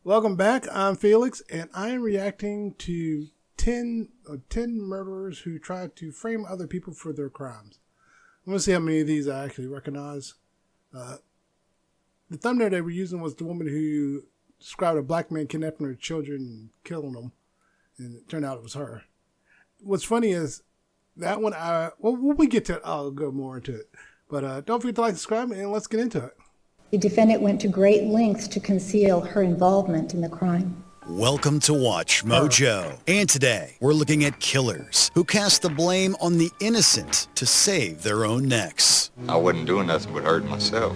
Welcome back. I'm Felix, and I am reacting to 10 murderers who tried to frame other people for their crimes. I'm going to see how many of these I actually recognize. The thumbnail they were using was the woman who described a black man kidnapping her children and killing them, and it turned out it was her. What's funny is that one, when we get to it, I'll go more into it. But don't forget to like, subscribe, and let's get into it. The defendant went to great lengths to conceal her involvement in the crime. Welcome to Watch Mojo. And today, we're looking at killers who cast the blame on the innocent to save their own necks. I wasn't doing nothing but hurting myself.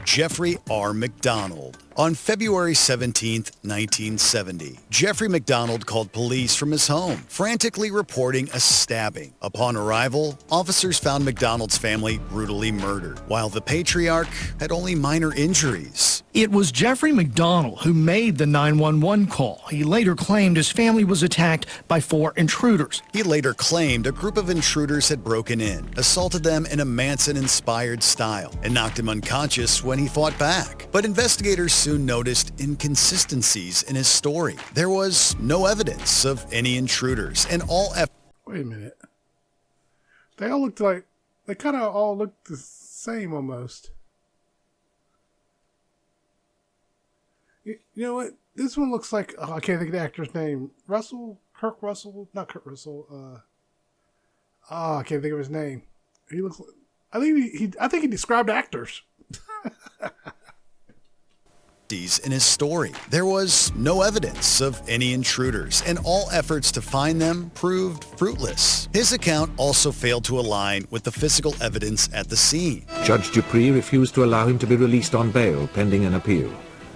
Jeffrey R. McDonald. On February 17, 1970, Jeffrey McDonald called police from his home, frantically reporting a stabbing. Upon arrival, officers found McDonald's family brutally murdered, while the patriarch had only minor injuries. It was Jeffrey McDonald who made the 911 call. He later claimed his family was attacked by 4 intruders. He later claimed a group of intruders had broken in, assaulted them in a Manson-inspired style, and knocked him unconscious when he fought back. But investigators soon noticed inconsistencies in his story. There was no evidence of any intruders, and all Wait a minute. They all looked like, they kind of all looked the same almost. You know what? This one looks like, I can't think of the actor's name. Kurt Russell? Not Kurt Russell. I can't think of his name. He looks, I think he described actors. in his story. There was no evidence of any intruders, and all efforts to find them proved fruitless. His account also failed to align with the physical evidence at the scene. Judge Dupree refused to allow him to be released on bail pending an appeal,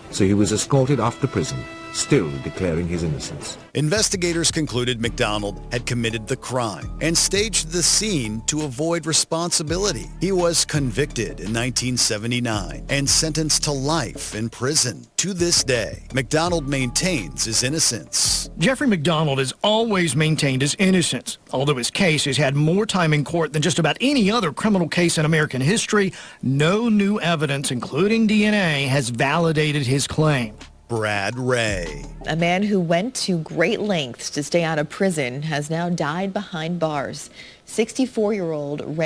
so he was escorted off to prison, still declaring his innocence. Investigators concluded McDonald had committed the crime and staged the scene to avoid responsibility. He was convicted in 1979 and sentenced to life in prison. To this day, McDonald maintains his innocence. Jeffrey McDonald has always maintained his innocence. Although his case has had more time in court than just about any other criminal case in American history, no new evidence, including DNA, has validated his claim. Brad Ray. A man who went to great lengths to stay out of prison has now died behind bars. 64-year-old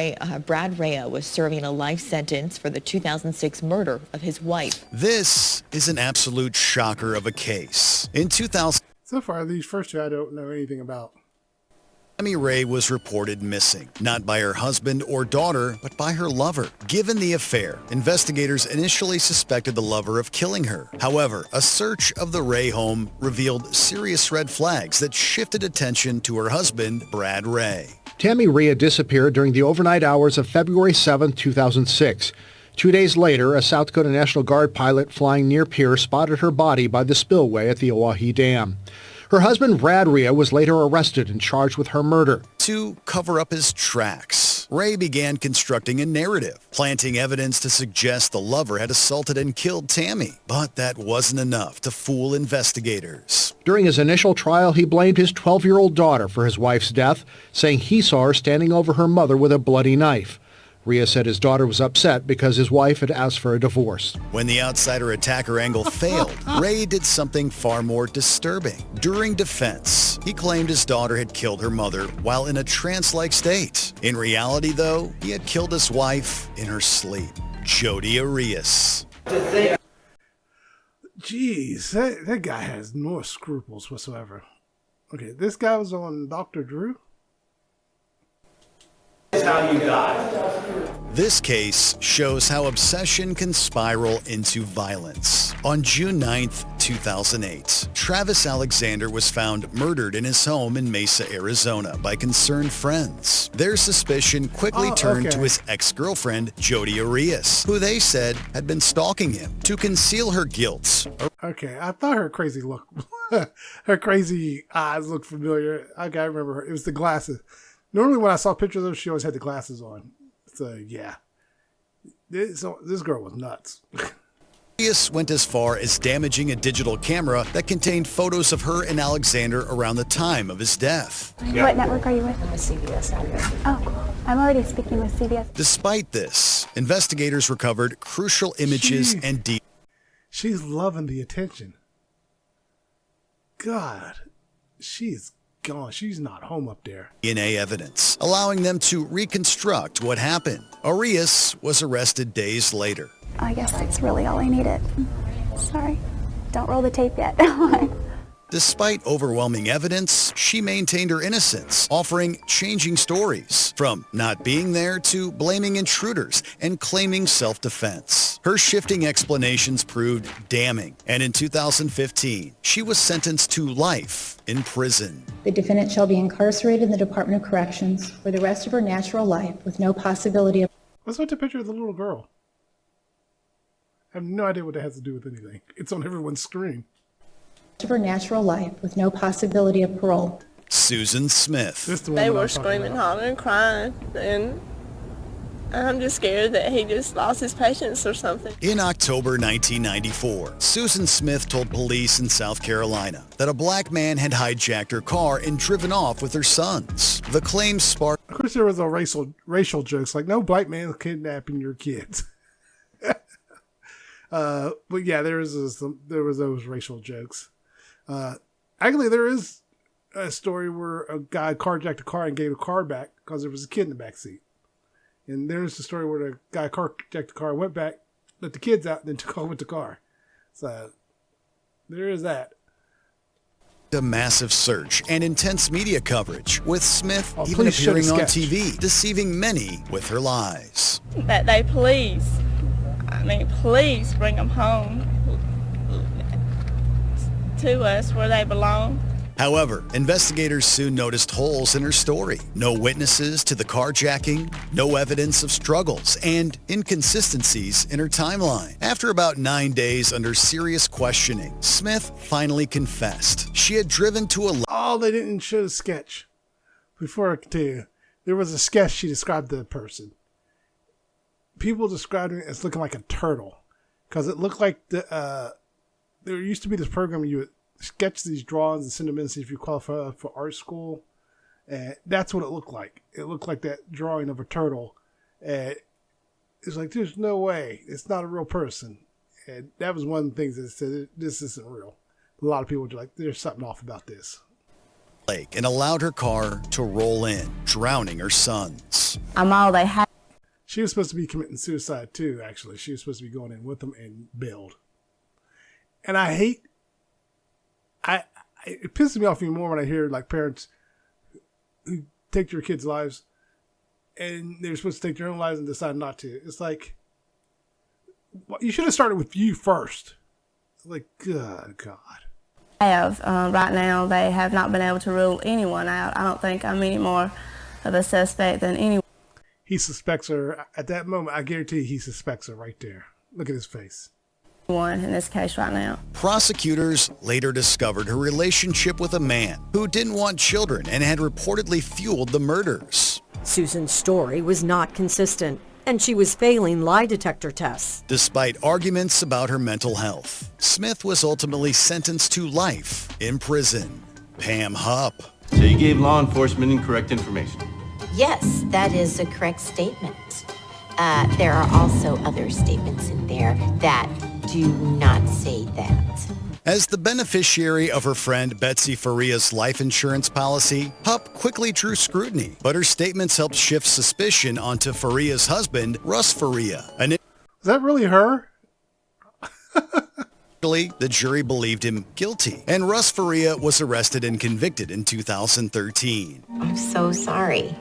Brad Ray was serving a life sentence for the 2006 murder of his wife. This is an absolute shocker of a case. In 2000, so far, these first two I don't know anything about. Tammy Ray was reported missing, not by her husband or daughter, but by her lover. Given the affair, investigators initially suspected the lover of killing her. However, a search of the Ray home revealed serious red flags that shifted attention to her husband, Brad Ray. Tammy Ray disappeared during the overnight hours of February 7, 2006. 2 days later, a South Dakota National Guard pilot flying near pier spotted her body by the spillway at the Oahe Dam. Her husband, Brad Ray, was later arrested and charged with her murder. To cover up his tracks, Ray began constructing a narrative, planting evidence to suggest the lover had assaulted and killed Tammy. But that wasn't enough to fool investigators. During his initial trial, he blamed his 12-year-old daughter for his wife's death, saying he saw her standing over her mother with a bloody knife. Rhea said his daughter was upset because his wife had asked for a divorce. When the outsider-attacker angle failed, Ray did something far more disturbing. During defense, he claimed his daughter had killed her mother while in a trance-like state. In reality, though, he had killed his wife in her sleep. Jodi Arias. Jeez, that guy has no scruples whatsoever. Okay, this guy was on Dr. Drew. How you die. This case shows how obsession can spiral into violence. On June 9th, 2008, Travis Alexander was found murdered in his home in Mesa, Arizona by concerned friends. Their suspicion quickly turned to his ex-girlfriend, Jodi Arias, who they said had been stalking him. To conceal her guilt. Okay, I thought her crazy look, her crazy eyes looked familiar. Okay, I remember her. It was the glasses. Normally when I saw pictures of her, she always had the glasses on. So, yeah. This girl was nuts. Arias went as far as damaging a digital camera that contained photos of her and Alexander around the time of his death. What network are you with? I'm a CBS audio. Oh, cool. I'm already speaking with CBS. Despite this, investigators recovered crucial images and She's loving the attention. God, she's gone. She's not home up there. DNA evidence, allowing them to reconstruct what happened. Arias was arrested days later. I guess that's really all I needed. Sorry. Don't roll the tape yet. Despite overwhelming evidence, she maintained her innocence, offering changing stories, from not being there to blaming intruders and claiming self-defense. Her shifting explanations proved damning, and in 2015, she was sentenced to life in prison. The defendant shall be incarcerated in the Department of Corrections for the rest of her natural life with no possibility of... What's with the picture of the little girl? I have no idea what that has to do with anything. It's on everyone's screen. of her natural life with no possibility of parole. Susan Smith. They were screaming, hollering, crying, and I'm just scared that he just lost his patience or something. In October 1994, Susan Smith told police in South Carolina that a black man had hijacked her car and driven off with her sons. The claim sparked... Of course, there was a racial jokes, like, no black man is kidnapping your kids. But yeah, there was those racial jokes. Actually, there is a story where a guy carjacked a car and gave a car back because there was a kid in the back seat. And there's the story where the guy carjacked the car, went back, let the kids out, and then took off with the car. So there is that. A massive search and intense media coverage, with Smith even appearing on TV, deceiving many with her lies. That they please bring them home to us where they belong. However, investigators soon noticed holes in her story. No witnesses to the carjacking, no evidence of struggles, and inconsistencies in her timeline. After about 9 days under serious questioning, Smith finally confessed. She had driven to a... Oh, they didn't show the sketch. Before I continue, there was a sketch she described the person. People described it as looking like a turtle because it looked like there used to be this program you would sketch these drawings and send them in and see if you qualify for art school. And that's what it looked like. It looked like that drawing of a turtle. And it's like, there's no way. It's not a real person. And that was one of the things that said, this isn't real. A lot of people were like, there's something off about this. Lake and allowed her car to roll in, drowning her sons. I'm all they had. She was supposed to be committing suicide too, actually. She was supposed to be going in with them and bailed. And it pisses me off even more when I hear like parents who take their kids' lives and they're supposed to take their own lives and decide not to. It's like, well, you should have started with you first. Like, good God. Right now, they have not been able to rule anyone out. I don't think I'm any more of a suspect than anyone. He suspects her. At that moment, I guarantee he suspects her right there. Look at his face. One in this case right now. Prosecutors later discovered her relationship with a man who didn't want children and had reportedly fueled the murders. Susan's story was not consistent, and she was failing lie detector tests. Despite arguments about her mental health, Smith was ultimately sentenced to life in prison. Pam Hupp. So you gave law enforcement incorrect information? Yes, that is a correct statement. There are also other statements in there that do not say that. As the beneficiary of her friend Betsy Faria's life insurance policy, Hupp quickly drew scrutiny, but her statements helped shift suspicion onto Faria's husband, Russ Faria. Is that really her? The jury believed him guilty, and Russ Faria was arrested and convicted in 2013. I'm so sorry.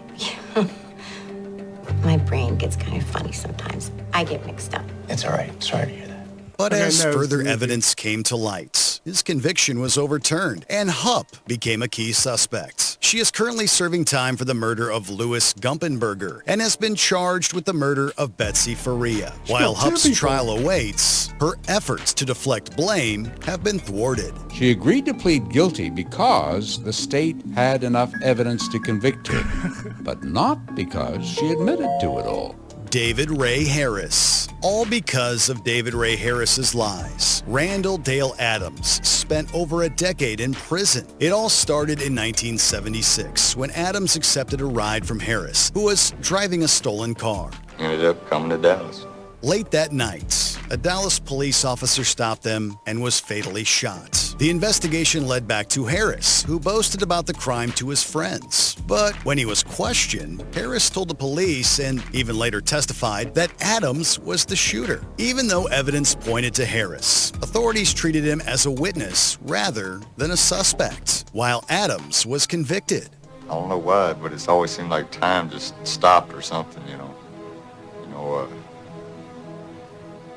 My brain gets kind of funny sometimes. I get mixed up. It's all right. Sorry to hear that. But as further evidence came to light, his conviction was overturned, and Hupp became a key suspect. She is currently serving time for the murder of Louis Gumpenberger and has been charged with the murder of Betsy Faria. While Hupp's trial awaits, her efforts to deflect blame have been thwarted. She agreed to plead guilty because the state had enough evidence to convict her, but not because she admitted to it all. David Ray Harris. All because of David Ray Harris's lies. Randall Dale Adams spent over a decade in prison. It all started in 1976 when Adams accepted a ride from Harris, who was driving a stolen car. Ended up coming to Dallas. Late that night, a Dallas police officer stopped them and was fatally shot. The investigation led back to Harris, who boasted about the crime to his friends. But when he was questioned, Harris told the police and even later testified that Adams was the shooter. Even though evidence pointed to Harris, authorities treated him as a witness rather than a suspect, while Adams was convicted. I don't know why, but it's always seemed like time just stopped or something, you know.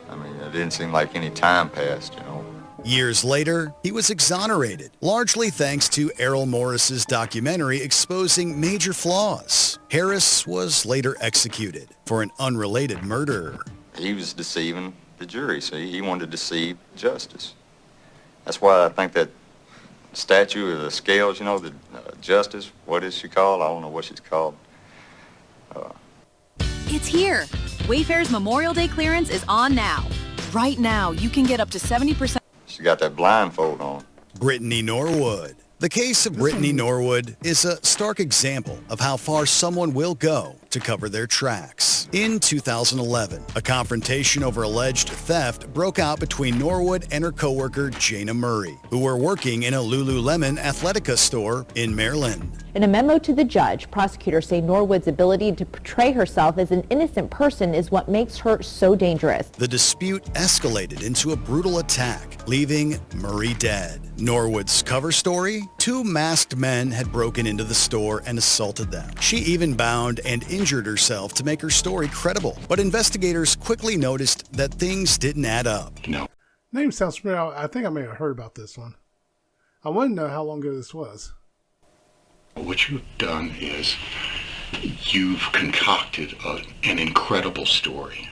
I mean, it didn't seem like any time passed, you know. Years later, he was exonerated, largely thanks to Errol Morris's documentary exposing major flaws. Harris was later executed for an unrelated murder. He was deceiving the jury, see? He wanted to deceive justice. That's why I think that statue of the scales, you know, the justice, what is she called? I don't know what she's called. It's here. Wayfair's Memorial Day clearance is on now. Right now, you can get up to 70%. She got that blindfold on. Brittany Norwood. The case of Brittany Norwood is a stark example of how far someone will go to cover their tracks. In 2011, a confrontation over alleged theft broke out between Norwood and her coworker Jana Murray, who were working in a Lululemon Athletica store in Maryland. In a memo to the judge, prosecutors say Norwood's ability to portray herself as an innocent person is what makes her so dangerous. The dispute escalated into a brutal attack, leaving Murray dead. Norwood's cover story? 2 masked men had broken into the store and assaulted them. She even bound and injured herself to make her story credible. But investigators quickly noticed that things didn't add up. No. Name sounds familiar. I think I may have heard about this one. I want to know how long ago this was. What you've done is you've concocted an incredible story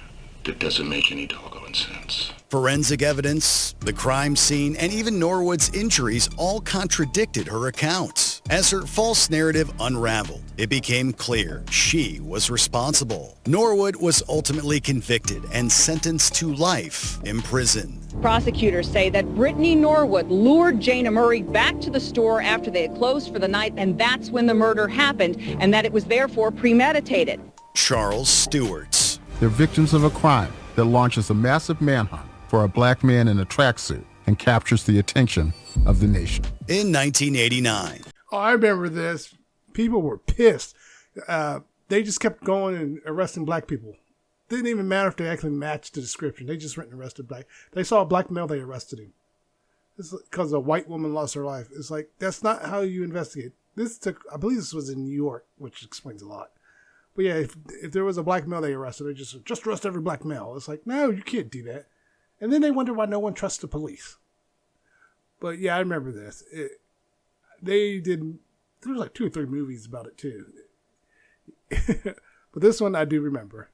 that doesn't make any doggone sense. Forensic evidence, the crime scene, and even Norwood's injuries all contradicted her account. As her false narrative unraveled, it became clear she was responsible. Norwood was ultimately convicted and sentenced to life in prison. Prosecutors say that Brittany Norwood lured Jana Murray back to the store after they had closed for the night, and that's when the murder happened, and that it was therefore premeditated. Charles Stewart. They're victims of a crime that launches a massive manhunt for a black man in a tracksuit and captures the attention of the nation. In 1989. Oh, I remember this. People were pissed. They just kept going and arresting black people. Didn't even matter if they actually matched the description. They just went and arrested black. They saw a black male, they arrested him. It's because a white woman lost her life. It's like, that's not how you investigate. I believe this was in New York, which explains a lot. But yeah, if there was a black male they arrested, they just arrest every black male. It's like, no, you can't do that. And then they wonder why no one trusts the police. But yeah, I remember this. There was like 2 or 3 movies about it too. But this one I do remember.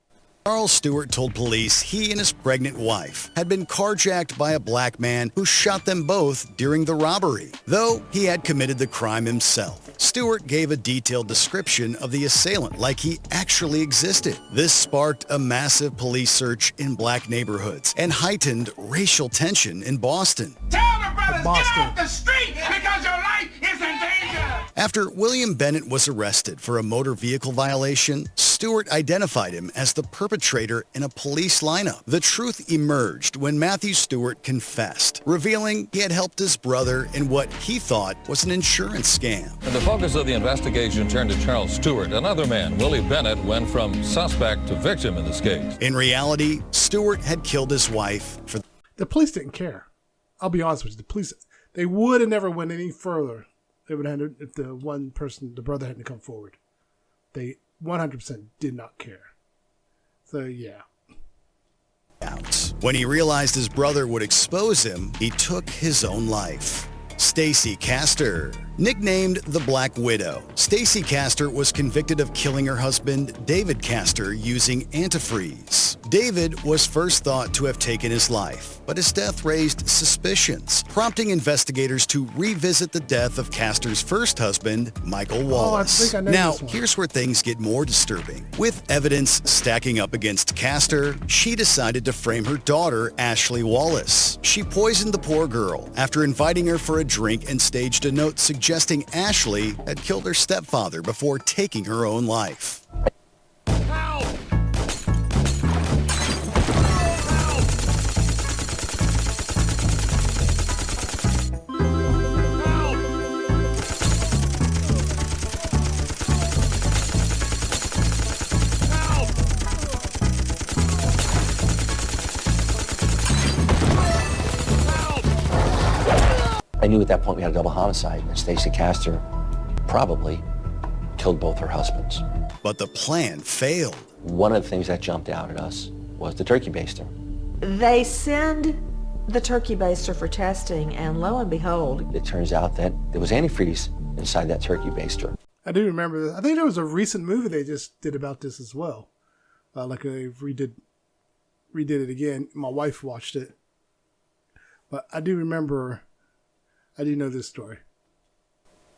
Charles Stewart told police he and his pregnant wife had been carjacked by a black man who shot them both during the robbery. Though he had committed the crime himself, Stewart gave a detailed description of the assailant like he actually existed. This sparked a massive police search in black neighborhoods and heightened racial tension in Boston. Tell the brothers, get off the street because your life is in danger! After William Bennett was arrested for a motor vehicle violation, Stewart identified him as the perpetrator in a police lineup. The truth emerged when Matthew Stewart confessed, revealing he had helped his brother in what he thought was an insurance scam. And the focus of the investigation turned to Charles Stewart. Another man, Willie Bennett, went from suspect to victim in this case. In reality, Stewart had killed his wife for... The police didn't care. I'll be honest with you. The police, they would have never went any further if the brother hadn't come forward. They 100% did not care. So, yeah. When he realized his brother would expose him, he took his own life. Stacy Castor. Nicknamed the Black Widow, Stacy Castor was convicted of killing her husband, David Castor, using antifreeze. David was first thought to have taken his life, but his death raised suspicions, prompting investigators to revisit the death of Castor's first husband, Michael Wallace. Now, here's where things get more disturbing. With evidence stacking up against Castor, she decided to frame her daughter, Ashley Wallace. She poisoned the poor girl after inviting her for a drink and staged a note suggesting Ashley had killed her stepfather before taking her own life. I knew at that point we had a double homicide, and Stacy Castor probably killed both her husbands. But the plan failed. One of the things that jumped out at us was the turkey baster. They send the turkey baster for testing, and lo and behold, it turns out that there was antifreeze inside that turkey baster. I do remember this. I think there was a recent movie they just did about this as well. Like they redid it again. My wife watched it. But I do know this story.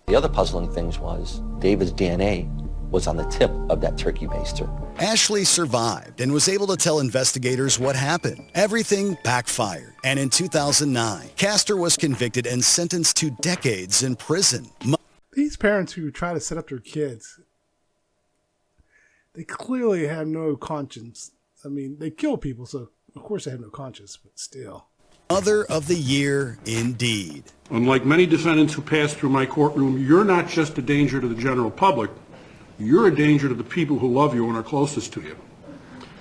The other puzzling things was David's DNA was on the tip of that turkey baster. Ashley survived and was able to tell investigators what happened. Everything backfired. And in 2009, Castor was convicted and sentenced to decades in prison. These parents who try to set up their kids, they clearly have no conscience. I mean, they kill people, so of course they have no conscience, but still. Mother of the Year, indeed. Unlike many defendants who pass through my courtroom, you're not just a danger to the general public. You're a danger to the people who love you and are closest to you.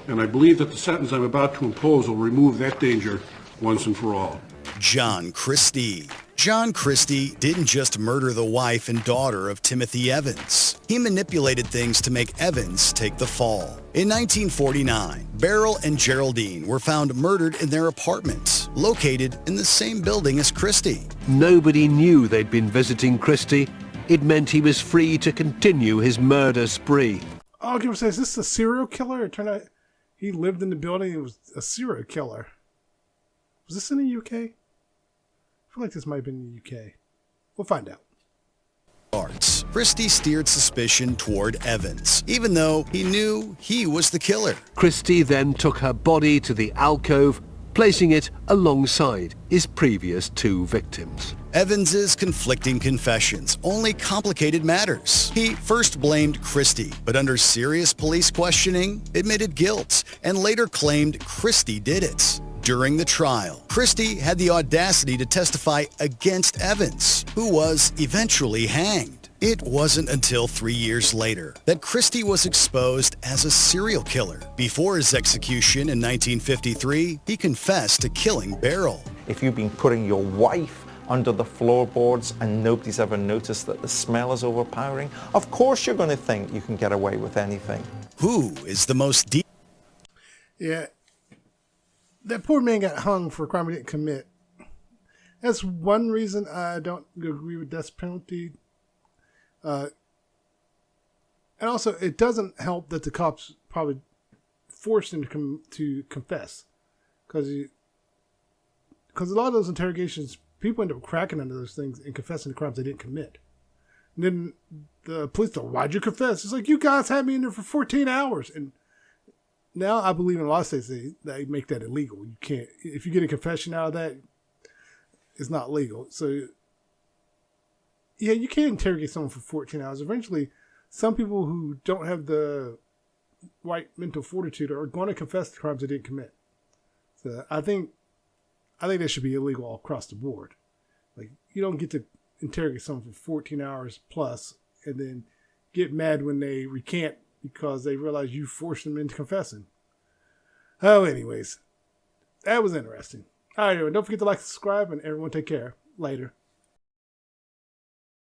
And I believe that the sentence I'm about to impose will remove that danger once and for all. John Christie. John Christie didn't just murder the wife and daughter of Timothy Evans. He manipulated things to make Evans take the fall. In 1949, Beryl and Geraldine were found murdered in their apartment, located in the same building as Christie. Nobody knew they'd been visiting Christie. It meant he was free to continue his murder spree. I'll give say, is this a serial killer? It turned out he lived in the building and was a serial killer. Was this in the UK? I feel like this might have been in the UK. We'll find out. Christie steered suspicion toward Evans, even though he knew he was the killer. Christie then took her body to the alcove, placing it alongside his previous two victims. Evans's conflicting confessions only complicated matters. He first blamed Christie, but under serious police questioning, admitted guilt, and later claimed Christie did it. During the trial, Christie had the audacity to testify against Evans, who was eventually hanged. It wasn't until 3 years later that Christie was exposed as a serial killer. Before his execution in 1953, he confessed to killing Beryl. If you've been putting your wife under the floorboards and nobody's ever noticed that the smell is overpowering, of course you're going to think you can get away with anything. Who is the most deep? Yeah. That poor man got hung for a crime he didn't commit. That's one reason I don't agree with death penalty. And also, it doesn't help that the cops probably forced him to confess. Because a lot of those interrogations, people end up cracking under those things and confessing to crimes they didn't commit. And then the police go, why'd you confess? It's like, you guys had me in there for 14 hours. And now I believe in a lot of states they make that illegal. You can't, if you get a confession out of that, it's not legal. So, yeah, you can't interrogate someone for 14 hours. Eventually, some people who don't have the right mental fortitude are going to confess to crimes they didn't commit. So I think that should be illegal all across the board. Like, you don't get to interrogate someone for 14 hours plus and then get mad when they recant because they realize you forced them into confessing. Oh, anyways, that was interesting. All right, everyone, don't forget to like and subscribe, and everyone take care. Later.